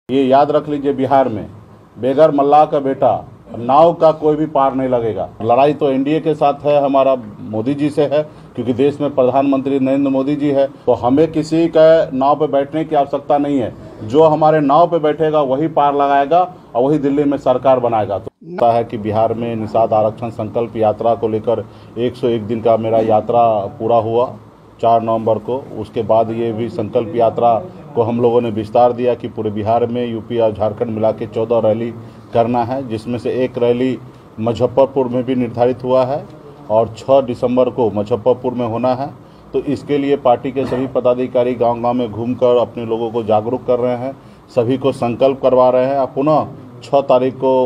ये याद रख लीजिए, बिहार में बेगर मल्लाह का बेटा नाव का कोई भी पार नहीं लगेगा। लड़ाई तो एनडीए के साथ है, हमारा मोदी जी से है, क्योंकि देश में प्रधानमंत्री नरेंद्र मोदी जी है। तो हमें किसी का नाव पे बैठने की आवश्यकता नहीं है। जो हमारे नाव पे बैठेगा वही पार लगाएगा और वही दिल्ली में सरकार बनाएगा। तो पता है कि बिहार में निषाद आरक्षण संकल्प यात्रा को लेकर 101 दिन का मेरा यात्रा पूरा हुआ 4 नवंबर को। उसके बाद ये भी संकल्प यात्रा को हम लोगों ने विस्तार दिया कि पूरे बिहार में यूपी और झारखंड मिला के 14 रैली करना है, जिसमें से एक रैली मुजफ्फरपुर में भी निर्धारित हुआ है और 6 दिसंबर को मुजफ्फरपुर में होना है। तो इसके लिए पार्टी के सभी पदाधिकारी गांव-गांव में घूमकर अपने लोगों को जागरूक कर रहे हैं, सभी को संकल्प करवा रहे हैं। पुनः 6 तारीख को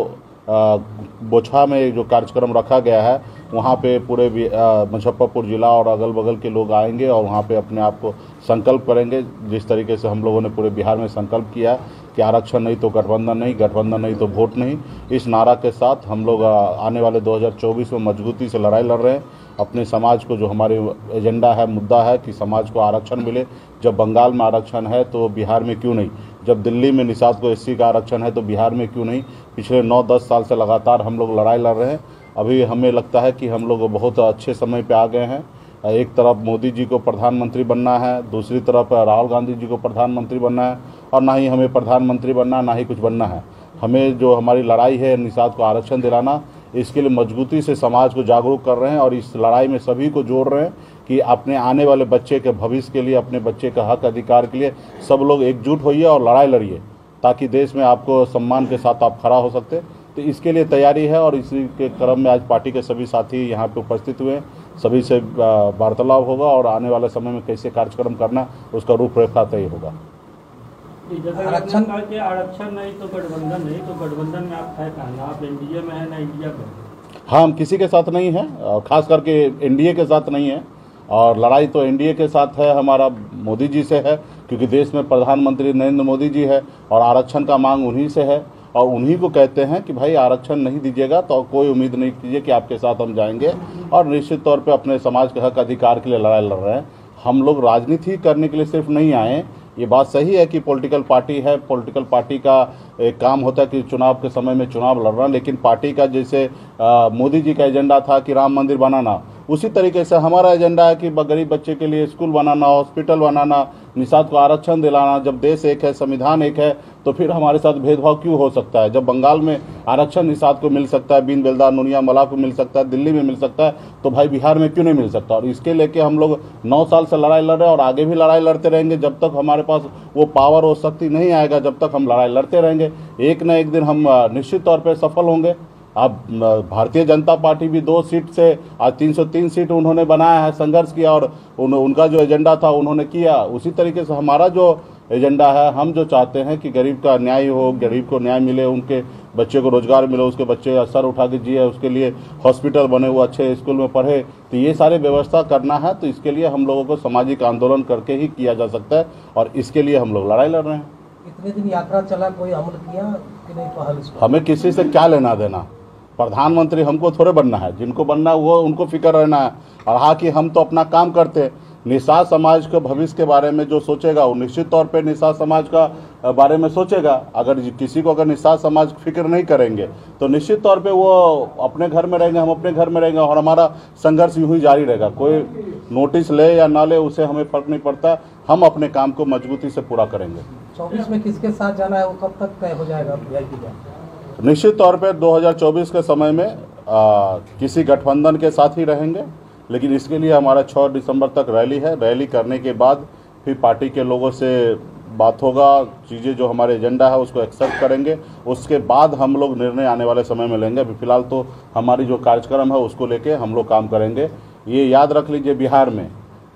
बोछा में जो कार्यक्रम रखा गया है वहाँ पे पूरे मुजफ्फरपुर जिला और अगल बगल के लोग आएंगे और वहाँ पे अपने आप को संकल्प करेंगे। जिस तरीके से हम लोगों ने पूरे बिहार में संकल्प किया कि आरक्षण नहीं तो गठबंधन नहीं, गठबंधन नहीं तो वोट नहीं, इस नारा के साथ हम लोग आने वाले 2024 में मजबूती से लड़ाई लड़ रहे हैं। अपने समाज को, जो हमारे एजेंडा है, मुद्दा है कि समाज को आरक्षण मिले। जब बंगाल में आरक्षण है तो बिहार में क्यों नहीं? जब दिल्ली में निषाद को एससी का आरक्षण है तो बिहार में क्यों नहीं? पिछले 9-10 साल से लगातार हम लोग लड़ाई लड़ रहे हैं। अभी हमें लगता है कि हम लोग बहुत अच्छे समय पे आ गए हैं। एक तरफ मोदी जी को प्रधानमंत्री बनना है, दूसरी तरफ राहुल गांधी जी को प्रधानमंत्री बनना है, और ना ही हमें प्रधानमंत्री बनना, ना ही कुछ बनना है। हमें जो हमारी लड़ाई है निषाद को आरक्षण दिलाना, इसके लिए मजबूती से समाज को जागरूक कर रहे हैं और इस लड़ाई में सभी को जोड़ रहे हैं कि अपने आने वाले बच्चे के भविष्य के लिए, अपने बच्चे का हक अधिकार के लिए सब लोग एकजुट होइए और लड़ाई लड़िए, ताकि देश में आपको सम्मान के साथ आप खड़ा हो सकते। तो इसके लिए तैयारी है और इसी के क्रम में आज पार्टी के सभी साथी यहाँ पे उपस्थित हुए हैं। सभी से वार्तालाप होगा और आने वाले समय में कैसे कार्यक्रम करना उसका रूपरेखा तय होगा। आरक्षण नहीं तो गठबंधन नहीं, तो गठबंधन में आप है कहाँ? आप एनडीए में है ना इंडिया में? हाँ, हम किसी के साथ नहीं है, खास करके एनडीए के साथ नहीं है। और लड़ाई तो एनडीए के साथ है, हमारा मोदी जी से है, क्योंकि देश में प्रधानमंत्री नरेंद्र मोदी जी है और आरक्षण का मांग उन्हीं से है। और उन्हीं को कहते हैं कि भाई आरक्षण नहीं दीजिएगा तो कोई उम्मीद नहीं कीजिए कि आपके साथ हम जाएंगे। और निश्चित तौर पे अपने समाज के हक अधिकार के लिए लड़ाई लड़ रहे हैं। हम लोग राजनीति करने के लिए सिर्फ नहीं आए। ये बात सही है कि पॉलिटिकल पार्टी है, पॉलिटिकल पार्टी का एक काम होता है कि चुनाव के समय में चुनाव लड़ना, लेकिन पार्टी का जैसे मोदी जी का एजेंडा था कि राम मंदिर बनाना, उसी तरीके से हमारा एजेंडा है कि गरीब बच्चे के लिए स्कूल बनाना, हॉस्पिटल बनाना, निषाद को आरक्षण दिलाना। जब देश एक है, संविधान एक है, तो फिर हमारे साथ भेदभाव क्यों हो सकता है? जब बंगाल में आरक्षण निषाद को मिल सकता है, बीन बेलदार नूनिया मला को मिल सकता है, दिल्ली में मिल सकता है, तो भाई बिहार में क्यों नहीं मिल सकता? और इसके लेके हम लोग 9 साल से लड़ाई लड़ रहे हैं और आगे भी लड़ाई लड़ते रहेंगे। जब तक हमारे पास वो पावर और शक्ति नहीं आएगा, जब तक हम लड़ाई लड़ते रहेंगे। एक न एक दिन हम निश्चित तौर पर सफल होंगे। अब भारतीय जनता पार्टी भी 2 सीट से आज 303 सीट उन्होंने बनाया है, संघर्ष किया और उनका जो एजेंडा था उन्होंने किया। उसी तरीके से हमारा जो एजेंडा है, हम जो चाहते हैं कि गरीब का न्याय हो, गरीब को न्याय मिले, उनके बच्चे को रोजगार मिले, उसके बच्चे सर उठा के जिए, उसके लिए हॉस्पिटल बने, वो अच्छे स्कूल में पढ़े, तो ये सारे व्यवस्था करना है। तो इसके लिए हम लोगों को सामाजिक आंदोलन करके ही किया जा सकता है और इसके लिए हम लोग लड़ाई लड़ रहे हैं। इतने दिन यात्रा चला, कोई अमल किया कि नहीं? पहल हमें किसी से क्या लेना देना? प्रधानमंत्री हमको थोड़े बनना है, जिनको बनना है वो उनको फिक्र रहना है। और हाँ कि हम तो अपना काम करते हैं। निषाद समाज के भविष्य के बारे में जो सोचेगा वो निश्चित तौर पे निषाद समाज का बारे में सोचेगा। अगर किसी को अगर निषाद समाज फिक्र नहीं करेंगे तो निश्चित तौर पे वो अपने घर में रहेंगे, हम अपने घर में रहेंगे और हमारा संघर्ष यूं ही जारी रहेगा। कोई नोटिस ले या ना ले उससे हमें फर्क नहीं पड़ता, हम अपने काम को मजबूती से पूरा करेंगे। 24 में किसके साथ जाना है वो कब तक तय हो जाएगा? निश्चित तौर पे 2024 के समय में किसी गठबंधन के साथ ही रहेंगे, लेकिन इसके लिए हमारा 6 दिसंबर तक रैली है। रैली करने के बाद फिर पार्टी के लोगों से बात होगा, चीज़ें जो हमारे एजेंडा है उसको एक्सेप्ट करेंगे, उसके बाद हम लोग निर्णय आने वाले समय में लेंगे। अभी फिलहाल तो हमारी जो कार्यक्रम है उसको लेके हम लोग काम करेंगे। ये याद रख लीजिए, बिहार में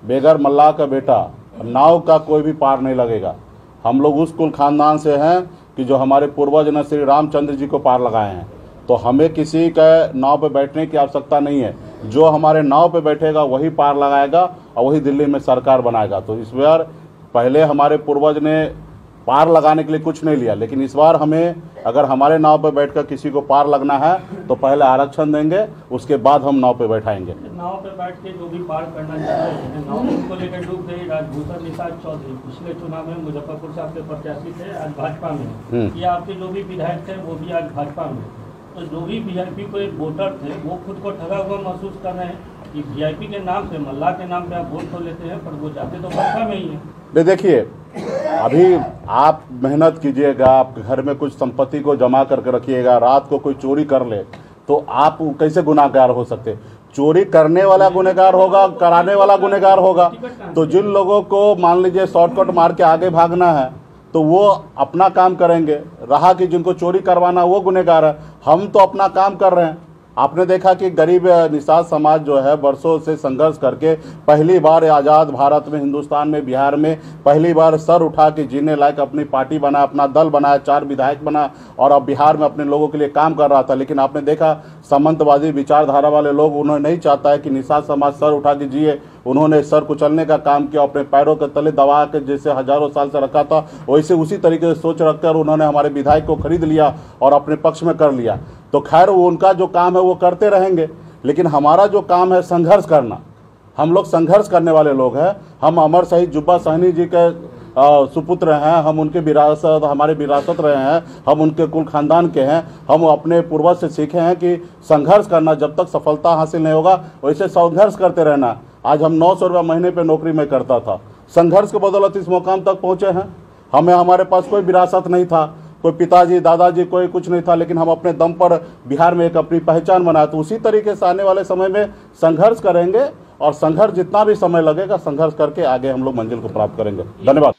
बेगर मल्लाह का बेटा नाव का कोई भी पार नहीं लगेगा। हम लोग उस कुल खानदान से हैं कि जो हमारे पूर्वज ने श्री रामचंद्र जी को पार लगाए हैं। तो हमें किसी का नाव पे बैठने की आवश्यकता नहीं है। जो हमारे नाव पे बैठेगा वही पार लगाएगा और वही दिल्ली में सरकार बनाएगा। तो इस बार पहले हमारे पूर्वज ने पार लगाने के लिए कुछ नहीं लिया, लेकिन इस बार हमें अगर हमारे नाव पर बैठकर किसी को पार लगना है तो पहले आरक्षण देंगे, उसके बाद हम नाव पे बैठाएंगे। नाव पे बैठ के जो भी पार करना चाह रहे हैं, नाव को लेकर डूब गई राजभूषण निषाद चौधरी पिछले चुनाव में मुजफ्फरपुर से आपके प्रत्याशी थे, आज भाजपा में। ये आपके जो भी विधायक थे वो भी आज भाजपा में। तो जो भी वीआईपी को एक वोटर थे वो खुद को ठगा हुआ महसूस कर रहे हैं कि वीआईपी के नाम पे, मल्लाह के नाम पे आप वोट तो लेते हैं, पर वो जाते तो भाजपा में ही है। देखिए, अभी आप मेहनत कीजिएगा, आप घर में कुछ संपत्ति को जमा करके रखिएगा, रात को कोई चोरी कर ले तो आप कैसे गुनाहगार हो सकते? चोरी करने वाला गुनहगार होगा, कराने वाला गुनहगार होगा। तो जिन लोगों को मान लीजिए शॉर्टकट मार के आगे भागना है तो वो अपना काम करेंगे, रहा कि जिनको चोरी करवाना वो गुनहगार है। हम तो अपना काम कर रहे हैं। आपने देखा कि गरीब निषाद समाज जो है वर्षों से संघर्ष करके पहली बार आज़ाद भारत में, हिंदुस्तान में, बिहार में पहली बार सर उठा के जीने लायक अपनी पार्टी बना, अपना दल बनाया, 4 विधायक बना और अब बिहार में अपने लोगों के लिए काम कर रहा था। लेकिन आपने देखा सामंतवादी विचारधारा वाले लोग, उन्होंने नहीं चाहता है कि निषाद समाज सर उठा के जिए। उन्होंने सर कुचलने का काम किया, अपने पैरों के तले दबा के जैसे हजारों साल से रखा था वैसे उसी तरीके से सोच रखकर उन्होंने हमारे विधायक को खरीद लिया और अपने पक्ष में कर लिया। तो खैर वो उनका जो काम है वो करते रहेंगे, लेकिन हमारा जो काम है संघर्ष करना। हम लोग संघर्ष करने वाले लोग हैं। हम अमर शहीद जुब्बा सहनी जी के सुपुत्र हैं, हम उनके विरासत, हमारे विरासत रहे हैं, हम उनके कुल खानदान के हैं। हम अपने पूर्वज से सीखे हैं कि संघर्ष करना, जब तक सफलता हासिल नहीं होगा वैसे संघर्ष करते रहना। आज हम 900 रुपये महीने पे नौकरी में करता था, संघर्ष के बदौलत इस मुकाम तक पहुँचे हैं। हमारे पास कोई विरासत नहीं था, कोई पिताजी दादाजी कोई कुछ नहीं था, लेकिन हम अपने दम पर बिहार में एक अपनी पहचान बनाए। तो उसी तरीके से आने वाले समय में संघर्ष करेंगे और संघर्ष जितना भी समय लगेगा संघर्ष करके आगे हम लोग मंजिल को प्राप्त करेंगे। धन्यवाद।